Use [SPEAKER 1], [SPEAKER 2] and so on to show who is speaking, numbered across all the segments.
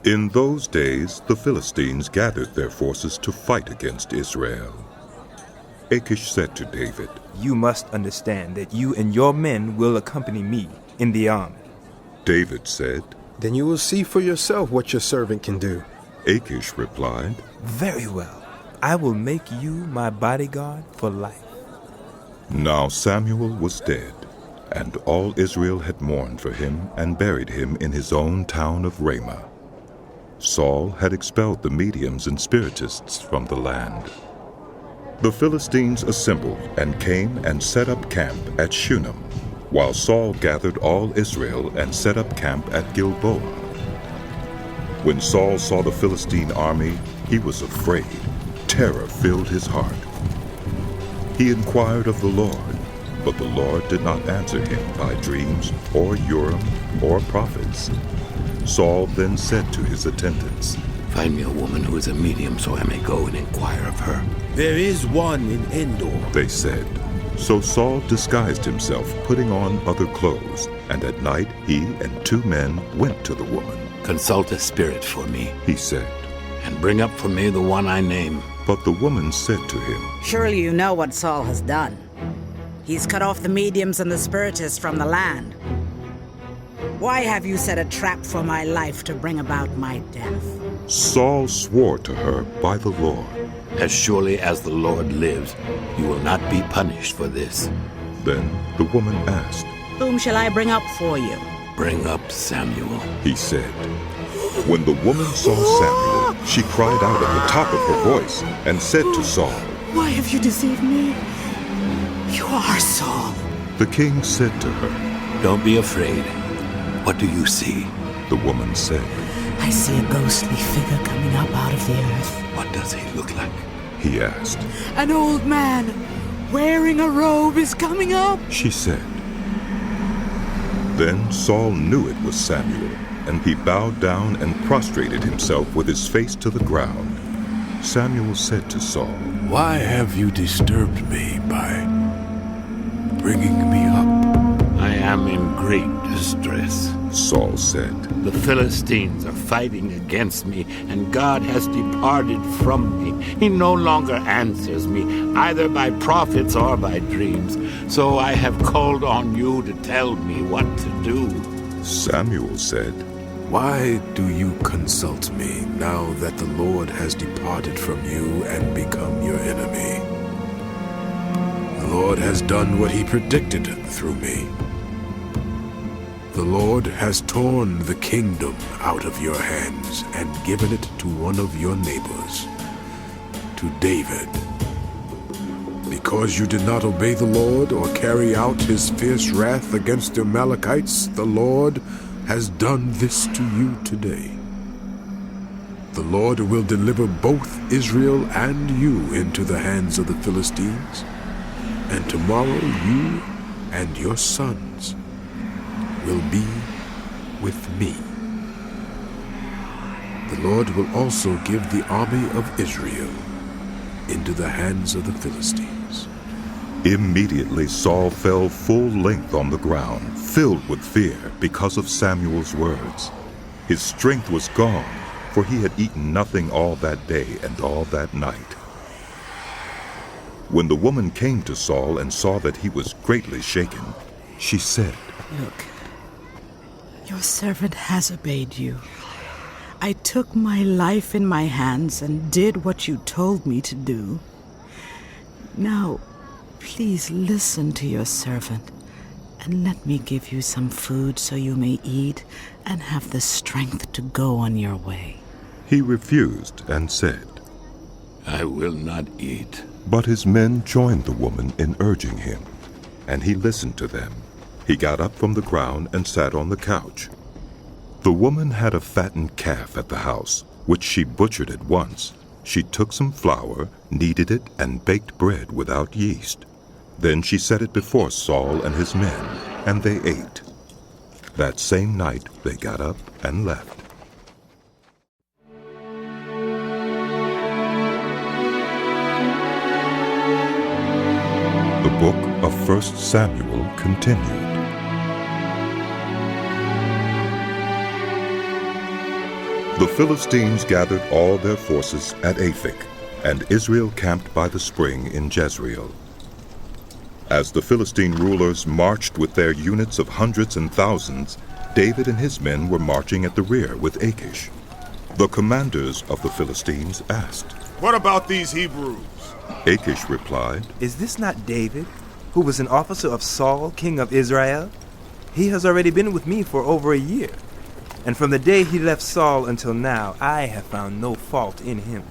[SPEAKER 1] In those days, the Philistines gathered their forces to fight against Israel. Achish said to David,
[SPEAKER 2] "You must understand that you and your men will accompany me in the army."
[SPEAKER 1] David said,
[SPEAKER 3] "Then you will see for yourself what your servant can do."
[SPEAKER 1] Achish replied,
[SPEAKER 2] "Very well. I will make you my bodyguard for life."
[SPEAKER 1] Now Samuel was dead, and all Israel had mourned for him and buried him in his own town of Ramah. Saul had expelled the mediums and spiritists from the land. The Philistines assembled and came and set up camp at Shunem, while Saul gathered all Israel and set up camp at Gilboa. When Saul saw the Philistine army, he was afraid. Terror filled his heart. He inquired of the Lord, but the Lord did not answer him by dreams or Urim or prophets. Saul then said to his attendants,
[SPEAKER 4] "Find me a woman who is a medium so I may go and inquire of her."
[SPEAKER 5] "There is one in Endor,"
[SPEAKER 1] they said. So Saul disguised himself, putting on other clothes, and at night he and 2 men went to the woman.
[SPEAKER 4] "Consult a spirit for me,"
[SPEAKER 1] he said,
[SPEAKER 4] "and bring up for me the one I name."
[SPEAKER 1] But the woman said to him,
[SPEAKER 6] "Surely you know what Saul has done. He's cut off the mediums and the spiritists from the land. Why have you set a trap for my life to bring about my death?"
[SPEAKER 1] Saul swore to her by the Lord,
[SPEAKER 4] "As surely as the Lord lives, you will not be punished for this."
[SPEAKER 1] Then the woman asked,
[SPEAKER 6] "Whom shall I bring up for you?"
[SPEAKER 4] "Bring up Samuel,"
[SPEAKER 1] he said. When the woman saw Samuel, she cried out at the top of her voice and said to Saul,
[SPEAKER 6] "Why have you deceived me? You are Saul."
[SPEAKER 1] The king said to her,
[SPEAKER 4] "Don't be afraid. What do you see?"
[SPEAKER 1] The woman said,
[SPEAKER 6] "I see a ghostly figure coming up out of the earth."
[SPEAKER 4] "What does he look like?"
[SPEAKER 1] he asked.
[SPEAKER 6] "An old man wearing a robe is coming up,"
[SPEAKER 1] she said. Then Saul knew it was Samuel, and he bowed down and prostrated himself with his face to the ground. Samuel said to Saul,
[SPEAKER 5] "Why have you disturbed me by bringing me up?"
[SPEAKER 4] "I am in great distress,"
[SPEAKER 1] Saul said.
[SPEAKER 4] "The Philistines are fighting against me, and God has departed from me. He no longer answers me, either by prophets or by dreams. So I have called on you to tell me what to do."
[SPEAKER 1] Samuel said,
[SPEAKER 5] "Why do you consult me now that the Lord has departed from you and become your enemy? The Lord has done what he predicted through me. The Lord has torn the kingdom out of your hands and given it to one of your neighbors, to David. Because you did not obey the Lord or carry out his fierce wrath against the Amalekites, the Lord has done this to you today. The Lord will deliver both Israel and you into the hands of the Philistines, and tomorrow you and your sons will be with me. The Lord will also give the army of Israel into the hands of the Philistines."
[SPEAKER 1] Immediately Saul fell full length on the ground, filled with fear because of Samuel's words. His strength was gone, for he had eaten nothing all that day and all that night. When the woman came to Saul and saw that he was greatly shaken, she said,
[SPEAKER 6] "Look, your servant has obeyed you. I took my life in my hands and did what you told me to do. Now, please listen to your servant and let me give you some food so you may eat and have the strength to go on your way."
[SPEAKER 1] He refused and said,
[SPEAKER 4] "I will not eat."
[SPEAKER 1] But his men joined the woman in urging him, and he listened to them. He got up from the ground and sat on the couch. The woman had a fattened calf at the house, which she butchered at once. She took some flour, kneaded it, and baked bread without yeast. Then she set it before Saul and his men, and they ate. That same night they got up and left. The book of 1 Samuel continued. The Philistines gathered all their forces at Aphek, and Israel camped by the spring in Jezreel. As the Philistine rulers marched with their units of hundreds and thousands, David and his men were marching at the rear with Achish. The commanders of the Philistines asked,
[SPEAKER 7] "What about these Hebrews?"
[SPEAKER 1] Achish replied,
[SPEAKER 2] Is this not David, who was an officer of Saul, king of Israel? He has already been with me for over a year, and from the day he left Saul until now, I have found no fault in him.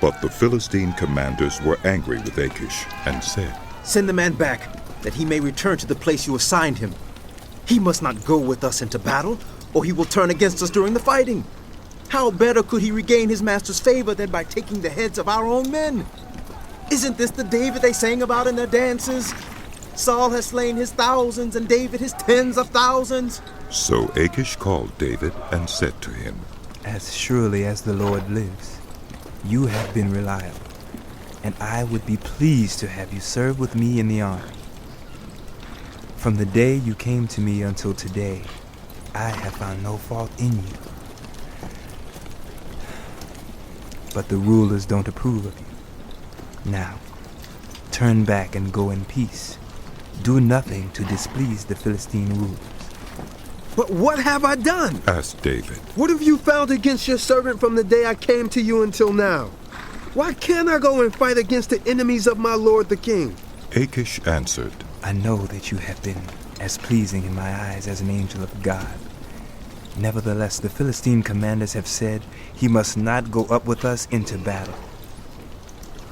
[SPEAKER 1] But the Philistine commanders were angry with Achish and said,
[SPEAKER 8] Send the man back, that he may return to the place you assigned him. He must not go with us into battle, or he will turn against us during the fighting. How better could he regain his master's favor than by taking the heads of our own men? Isn't this the David they sang about in their dances? Saul has slain his thousands, and David his tens of thousands.
[SPEAKER 1] So Achish called David and said to him,
[SPEAKER 2] As surely as the Lord lives, you have been reliable, and I would be pleased to have you serve with me in the army. From the day you came to me until today, I have found no fault in you. But the rulers don't approve of you. Now, turn back and go in peace. Do nothing to displease the Philistine rulers.
[SPEAKER 3] But what have I done?
[SPEAKER 1] asked David.
[SPEAKER 3] What have you found against your servant from the day I came to you until now? Why can't I go and fight against the enemies of my lord the king?
[SPEAKER 1] Achish answered,
[SPEAKER 2] I know that you have been as pleasing in my eyes as an angel of God. Nevertheless, the Philistine commanders have said he must not go up with us into battle.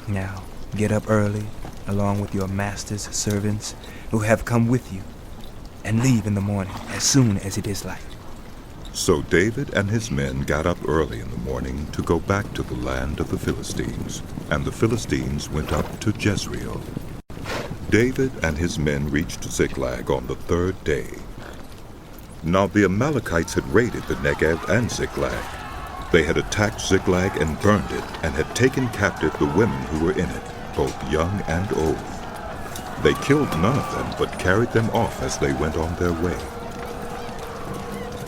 [SPEAKER 2] Now, get up early, along with your master's servants who have come with you, and leave in the morning as soon as it is light.
[SPEAKER 1] So David and his men got up early in the morning to go back to the land of the Philistines, and the Philistines went up to Jezreel. David and his men reached Ziklag on the third day. Now the Amalekites had raided the Negev and Ziklag. They had attacked Ziklag and burned it, and had taken captive the women who were in it, both young and old. They killed none of them, but carried them off as they went on their way.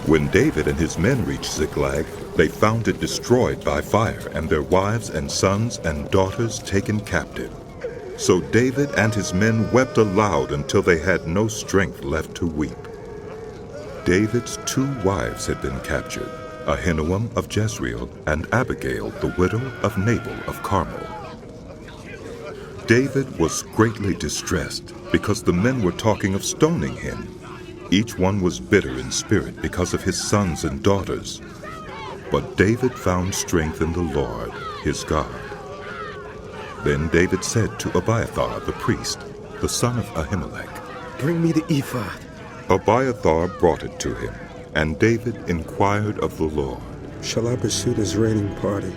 [SPEAKER 1] When David and his men reached Ziklag, they found it destroyed by fire, and their wives and sons and daughters taken captive. So David and his men wept aloud until they had no strength left to weep. David's 2 wives had been captured, Ahinoam of Jezreel and Abigail, the widow of Nabal of Carmel. David was greatly distressed because the men were talking of stoning him. Each one was bitter in spirit because of his sons and daughters. But David found strength in the Lord, his God. Then David said to Abiathar the priest, the son of Ahimelech,
[SPEAKER 3] Bring me the ephod.
[SPEAKER 1] Abiathar brought it to him, and David inquired of the Lord,
[SPEAKER 3] Shall I pursue this raiding party?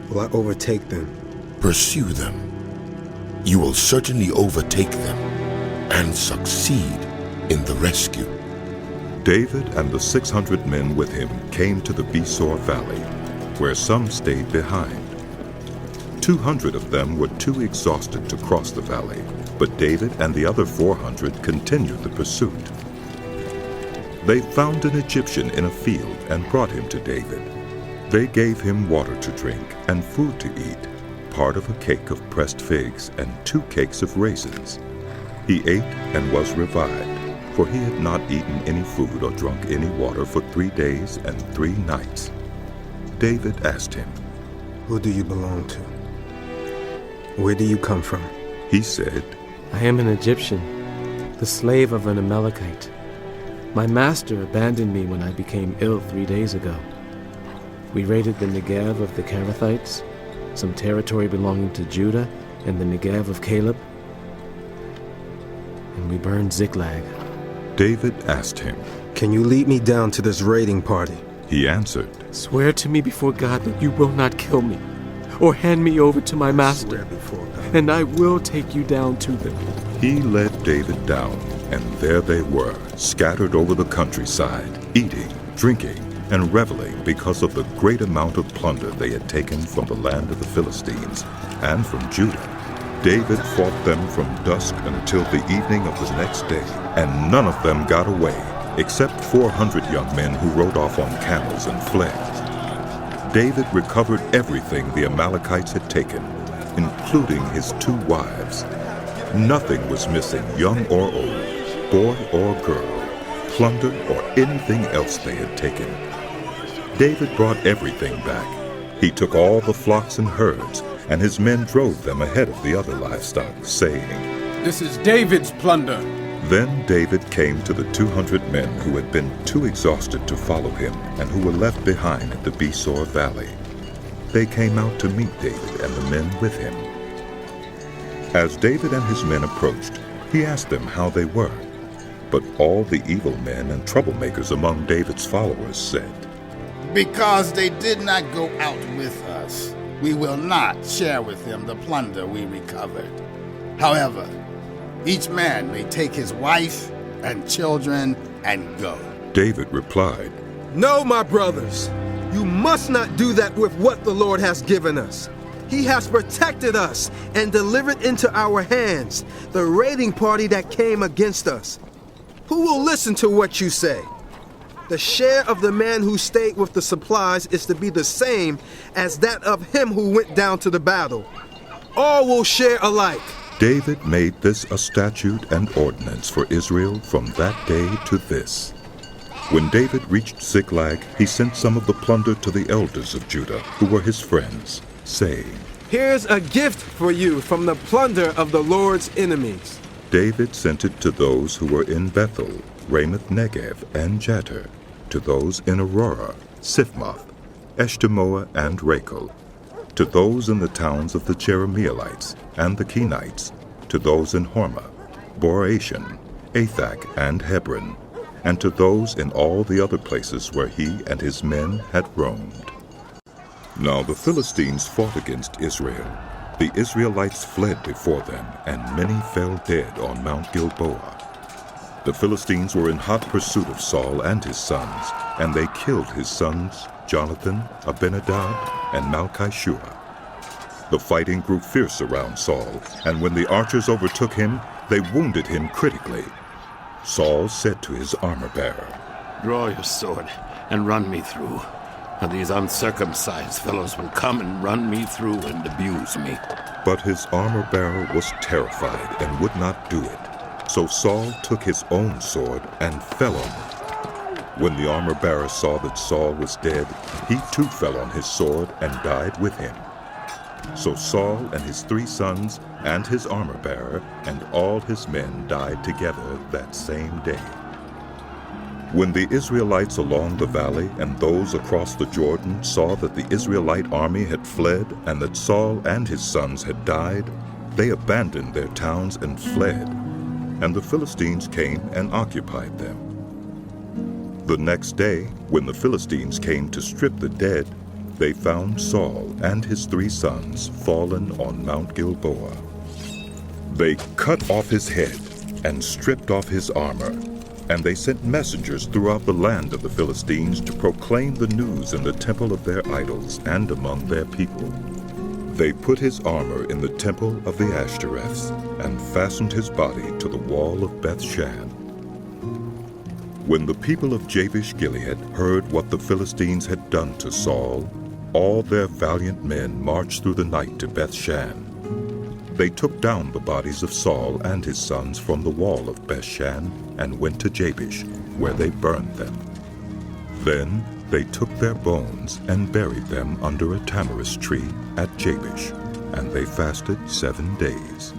[SPEAKER 3] Will I overtake them?
[SPEAKER 9] Pursue them. You will certainly overtake them and succeed in the rescue.
[SPEAKER 1] David and the 600 men with him came to the Besor Valley, where some stayed behind. 200 of them were too exhausted to cross the valley, but David and the other 400 continued the pursuit. They found an Egyptian in a field and brought him to David. They gave him water to drink and food to eat, part of a cake of pressed figs and 2 cakes of raisins. He ate and was revived, for he had not eaten any food or drunk any water for 3 days and 3 nights. David asked him,
[SPEAKER 3] Who do you belong to? Where do you come from?
[SPEAKER 1] He said,
[SPEAKER 10] I am an Egyptian, the slave of an Amalekite. My master abandoned me when I became ill 3 days ago. We raided the Negev of the Kerethites, some territory belonging to Judah, and the Negev of Caleb, and we burned Ziklag.
[SPEAKER 1] David asked him,
[SPEAKER 3] Can you lead me down to this raiding party?
[SPEAKER 1] He answered,
[SPEAKER 10] Swear to me before God that you will not kill me, or hand me over to my master,
[SPEAKER 3] Swear before God.
[SPEAKER 10] and I will take you down to them.
[SPEAKER 1] He led David down, and there they were, scattered over the countryside, eating, drinking, and reveling because of the great amount of plunder they had taken from the land of the Philistines and from Judah. David fought them from dusk until the evening of the next day, and none of them got away, except 400 young men who rode off on camels and fled. David recovered everything the Amalekites had taken, including his 2 wives. Nothing was missing, young or old, boy or girl, plunder or anything else they had taken. David brought everything back. He took all the flocks and herds, and his men drove them ahead of the other livestock, saying,
[SPEAKER 11] "This is David's plunder."
[SPEAKER 1] Then David came to the 200 men who had been too exhausted to follow him and who were left behind at the Besor Valley. They came out to meet David and the men with him. As David and his men approached, he asked them how they were. But all the evil men and troublemakers among David's followers said,
[SPEAKER 12] "Because they did not go out with us, we will not share with them the plunder we recovered. However, each man may take his wife and children and go."
[SPEAKER 1] David replied,
[SPEAKER 3] "No, my brothers, you must not do that with what the Lord has given us. He has protected us and delivered into our hands the raiding party that came against us. Who will listen to what you say? The share of the man who stayed with the supplies is to be the same as that of him who went down to the battle. All will share alike."
[SPEAKER 1] David made this a statute and ordinance for Israel from that day to this. When David reached Ziklag, he sent some of the plunder to the elders of Judah, who were his friends, saying,
[SPEAKER 3] "Here's a gift for you from the plunder of the Lord's enemies."
[SPEAKER 1] David sent it to those who were in Bethel, Ramoth Negev, and Jattir, to those in Aurora, Siphmoth, Eshtemoa, and Rachel, to those in the towns of the Jerahmeelites and the Kenites, to those in Hormah, Boration, Athak, and Hebron, and to those in all the other places where he and his men had roamed. Now the Philistines fought against Israel. The Israelites fled before them, and many fell dead on Mount Gilboa. The Philistines were in hot pursuit of Saul and his sons, and they killed his sons Jonathan, Abinadab, and Malchishua. The fighting grew fierce around Saul, and when the archers overtook him, they wounded him critically. Saul said to his armor-bearer,
[SPEAKER 4] "Draw your sword and run me through. And these uncircumcised fellows will come and run me through and abuse me."
[SPEAKER 1] But his armor-bearer was terrified and would not do it. So Saul took his own sword and fell on it. When the armor-bearer saw that Saul was dead, he too fell on his sword and died with him. So Saul and his 3 sons and his armor-bearer and all his men died together that same day. When the Israelites along the valley and those across the Jordan saw that the Israelite army had fled and that Saul and his sons had died, they abandoned their towns and fled, and the Philistines came and occupied them. The next day, when the Philistines came to strip the dead, they found Saul and his 3 sons fallen on Mount Gilboa. They cut off his head and stripped off his armor, and they sent messengers throughout the land of the Philistines to proclaim the news in the temple of their idols and among their people. They put his armor in the temple of the Ashtoreths and fastened his body to the wall of Bethshan. When the people of Jabesh Gilead heard what the Philistines had done to Saul, all their valiant men marched through the night to Bethshan. They took down the bodies of Saul and his sons from the wall of Bethshan and went to Jabesh, where they burned them. Then they took their bones and buried them under a tamarisk tree at Jabesh, and they fasted 7 days.